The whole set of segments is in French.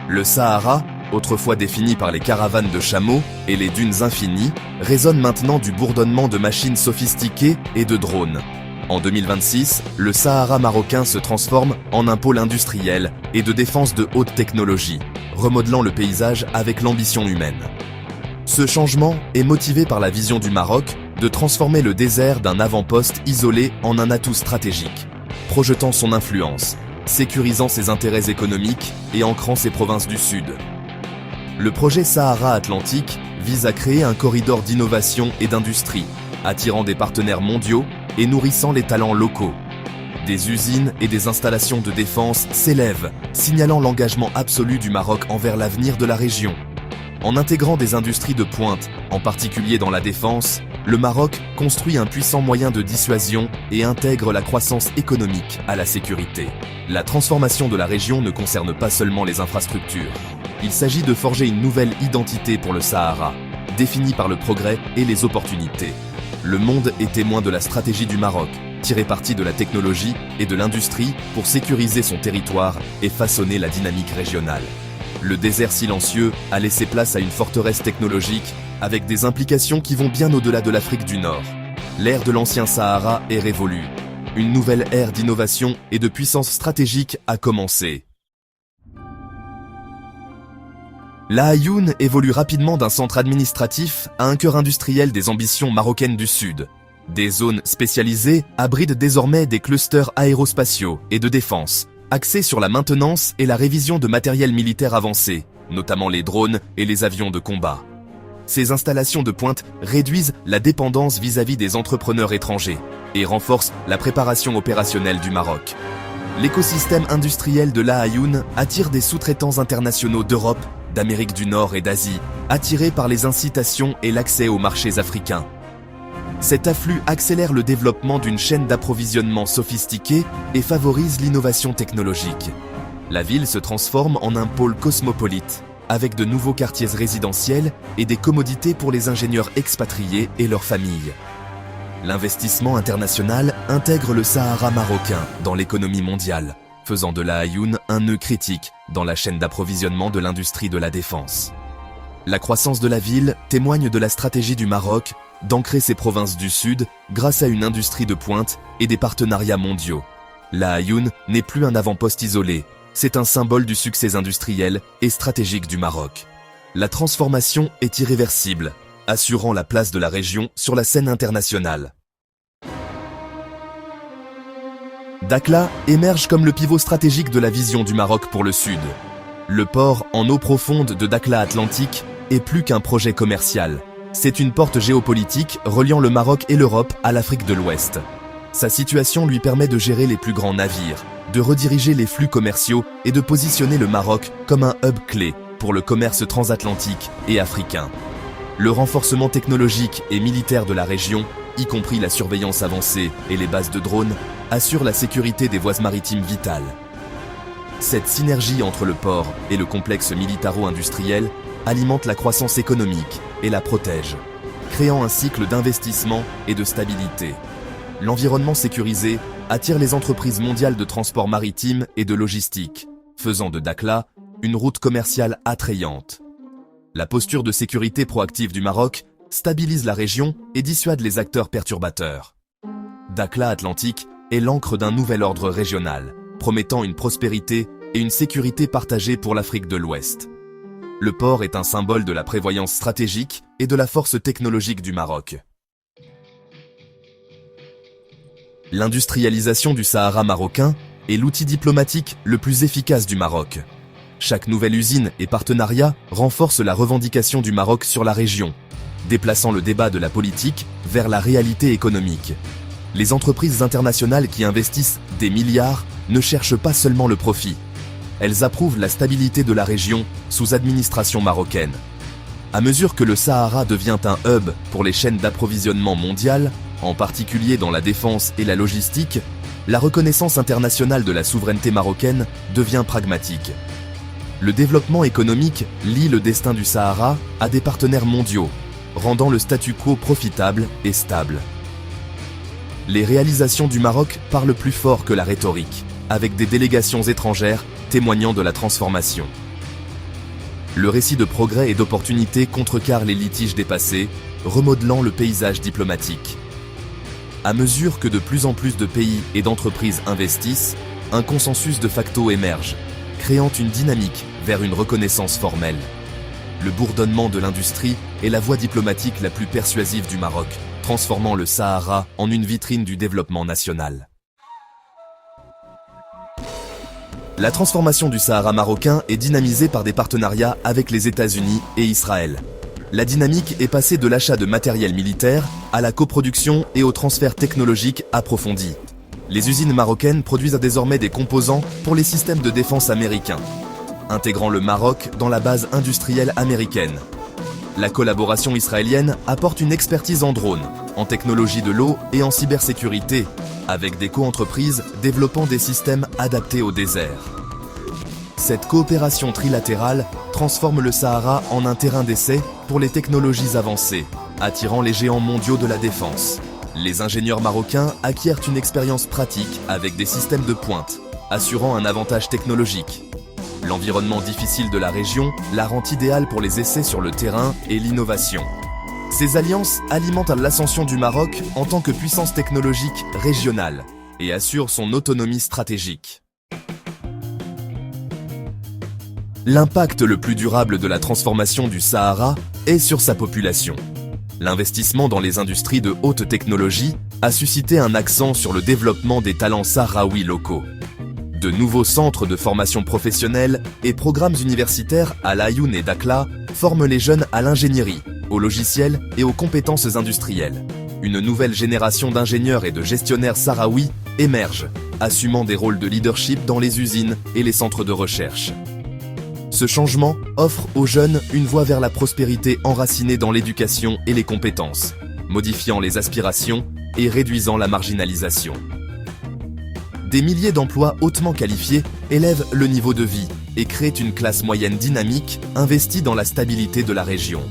Le Sahara, autrefois défini par les caravanes de chameaux et les dunes infinies, résonne maintenant du bourdonnement de machines sophistiquées et de drones. En 2026, le Sahara marocain se transforme en un pôle industriel et de défense de haute technologie, remodelant le paysage avec l'ambition humaine. Ce changement est motivé par la vision du Maroc de transformer le désert d'un avant-poste isolé en un atout stratégique, projetant son influence, sécurisant ses intérêts économiques et ancrant ses provinces du Sud. Le projet Sahara Atlantique vise à créer un corridor d'innovation et d'industrie, attirant des partenaires mondiaux et nourrissant les talents locaux. Des usines et des installations de défense s'élèvent, signalant l'engagement absolu du Maroc envers l'avenir de la région. En intégrant des industries de pointe, en particulier dans la défense, le Maroc construit un puissant moyen de dissuasion et intègre la croissance économique à la sécurité. La transformation de la région ne concerne pas seulement les infrastructures. Il s'agit de forger une nouvelle identité pour le Sahara, définie par le progrès et les opportunités. Le monde est témoin de la stratégie du Maroc, tirer parti de la technologie et de l'industrie pour sécuriser son territoire et façonner la dynamique régionale. Le désert silencieux a laissé place à une forteresse technologique avec des implications qui vont bien au-delà de l'Afrique du Nord. L'ère de l'ancien Sahara est révolue. Une nouvelle ère d'innovation et de puissance stratégique a commencé. La Aïoun évolue rapidement d'un centre administratif à un cœur industriel des ambitions marocaines du Sud. Des zones spécialisées abritent désormais des clusters aérospatiaux et de défense, axés sur la maintenance et la révision de matériel militaire avancé, notamment les drones et les avions de combat. Ces installations de pointe réduisent la dépendance vis-à-vis des entrepreneurs étrangers et renforcent la préparation opérationnelle du Maroc. L'écosystème industriel de La Aïoun attire des sous-traitants internationaux d'Europe, d'Amérique du Nord et d'Asie, attirés par les incitations et l'accès aux marchés africains. Cet afflux accélère le développement d'une chaîne d'approvisionnement sophistiquée et favorise l'innovation technologique. La ville se transforme en un pôle cosmopolite, avec de nouveaux quartiers résidentiels et des commodités pour les ingénieurs expatriés et leurs familles. L'investissement international intègre le Sahara marocain dans l'économie mondiale, faisant de La Aïoun un nœud critique dans la chaîne d'approvisionnement de l'industrie de la défense. La croissance de la ville témoigne de la stratégie du Maroc d'ancrer ses provinces du Sud grâce à une industrie de pointe et des partenariats mondiaux. La Aïoun n'est plus un avant-poste isolé, c'est un symbole du succès industriel et stratégique du Maroc. La transformation est irréversible, assurant la place de la région sur la scène internationale. Dakhla émerge comme le pivot stratégique de la vision du Maroc pour le Sud. Le port en eau profonde de Dakhla Atlantique est plus qu'un projet commercial. C'est une porte géopolitique reliant le Maroc et l'Europe à l'Afrique de l'Ouest. Sa situation lui permet de gérer les plus grands navires, de rediriger les flux commerciaux et de positionner le Maroc comme un hub clé pour le commerce transatlantique et africain. Le renforcement technologique et militaire de la région, y compris la surveillance avancée et les bases de drones, assure la sécurité des voies maritimes vitales. Cette synergie entre le port et le complexe militaro-industriel alimente la croissance économique et la protège, créant un cycle d'investissement et de stabilité. L'environnement sécurisé attire les entreprises mondiales de transport maritime et de logistique, faisant de Dakhla une route commerciale attrayante. La posture de sécurité proactive du Maroc stabilise la région et dissuade les acteurs perturbateurs. Dakhla Atlantique est l'ancre d'un nouvel ordre régional, promettant une prospérité et une sécurité partagée pour l'Afrique de l'Ouest. Le port est un symbole de la prévoyance stratégique et de la force technologique du Maroc. L'industrialisation du Sahara marocain est l'outil diplomatique le plus efficace du Maroc. Chaque nouvelle usine et partenariat renforce la revendication du Maroc sur la région, déplaçant le débat de la politique vers la réalité économique. Les entreprises internationales qui investissent des milliards ne cherchent pas seulement le profit. Elles approuvent la stabilité de la région sous administration marocaine. À mesure que le Sahara devient un hub pour les chaînes d'approvisionnement mondiales, en particulier dans la défense et la logistique, la reconnaissance internationale de la souveraineté marocaine devient pragmatique. Le développement économique lie le destin du Sahara à des partenaires mondiaux, rendant le statu quo profitable et stable. Les réalisations du Maroc parlent plus fort que la rhétorique, avec des délégations étrangères témoignant de la transformation. Le récit de progrès et d'opportunités contrecarre les litiges dépassés, remodelant le paysage diplomatique. À mesure que de plus en plus de pays et d'entreprises investissent, un consensus de facto émerge, créant une dynamique vers une reconnaissance formelle. Le bourdonnement de l'industrie est la voie diplomatique la plus persuasive du Maroc, transformant le Sahara en une vitrine du développement national. La transformation du Sahara marocain est dynamisée par des partenariats avec les États-Unis et Israël. La dynamique est passée de l'achat de matériel militaire à la coproduction et au transfert technologique approfondi. Les usines marocaines produisent désormais des composants pour les systèmes de défense américains, intégrant le Maroc dans la base industrielle américaine. La collaboration israélienne apporte une expertise en drones, en technologie de l'eau et en cybersécurité, avec des co-entreprises développant des systèmes adaptés au désert. Cette coopération trilatérale transforme le Sahara en un terrain d'essai pour les technologies avancées, attirant les géants mondiaux de la défense. Les ingénieurs marocains acquièrent une expérience pratique avec des systèmes de pointe, assurant un avantage technologique. L'environnement difficile de la région la rend idéale pour les essais sur le terrain et l'innovation. Ces alliances alimentent l'ascension du Maroc en tant que puissance technologique régionale et assurent son autonomie stratégique. L'impact le plus durable de la transformation du Sahara est sur sa population. L'investissement dans les industries de haute technologie a suscité un accent sur le développement des talents sahraouis locaux. De nouveaux centres de formation professionnelle et programmes universitaires à l'Aïoun et Dakhla forment les jeunes à l'ingénierie, au logiciel et aux compétences industrielles. Une nouvelle génération d'ingénieurs et de gestionnaires sahraouis émerge, assumant des rôles de leadership dans les usines et les centres de recherche. Ce changement offre aux jeunes une voie vers la prospérité enracinée dans l'éducation et les compétences, modifiant les aspirations et réduisant la marginalisation. Des milliers d'emplois hautement qualifiés élèvent le niveau de vie et créent une classe moyenne dynamique investie dans la stabilité de la région.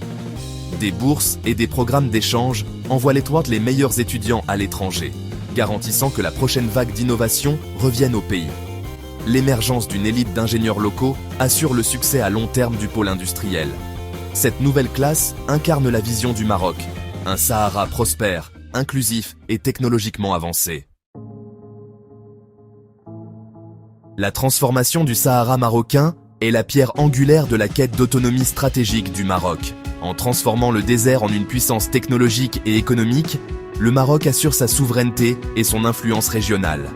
Des bourses et des programmes d'échange envoient les meilleurs étudiants à l'étranger, garantissant que la prochaine vague d'innovation revienne au pays. L'émergence d'une élite d'ingénieurs locaux assure le succès à long terme du pôle industriel. Cette nouvelle classe incarne la vision du Maroc, un Sahara prospère, inclusif et technologiquement avancé. La transformation du Sahara marocain est la pierre angulaire de la quête d'autonomie stratégique du Maroc. En transformant le désert en une puissance technologique et économique, le Maroc assure sa souveraineté et son influence régionale.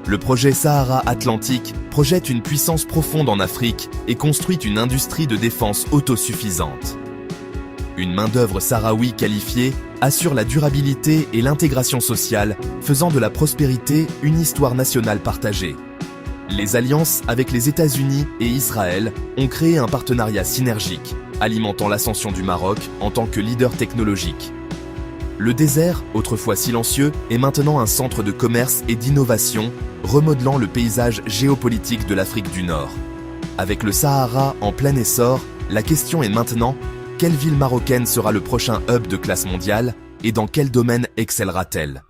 Le projet Sahara Atlantique projette une puissance profonde en Afrique et construit une industrie de défense autosuffisante. Une main-d'œuvre sahraoui qualifiée assure la durabilité et l'intégration sociale, faisant de la prospérité une histoire nationale partagée. Les alliances avec les États-Unis et Israël ont créé un partenariat synergique, alimentant l'ascension du Maroc en tant que leader technologique. Le désert, autrefois silencieux, est maintenant un centre de commerce et d'innovation, remodelant le paysage géopolitique de l'Afrique du Nord. Avec le Sahara en plein essor, la question est maintenant, quelle ville marocaine sera le prochain hub de classe mondiale et dans quel domaine excellera-t-elle ?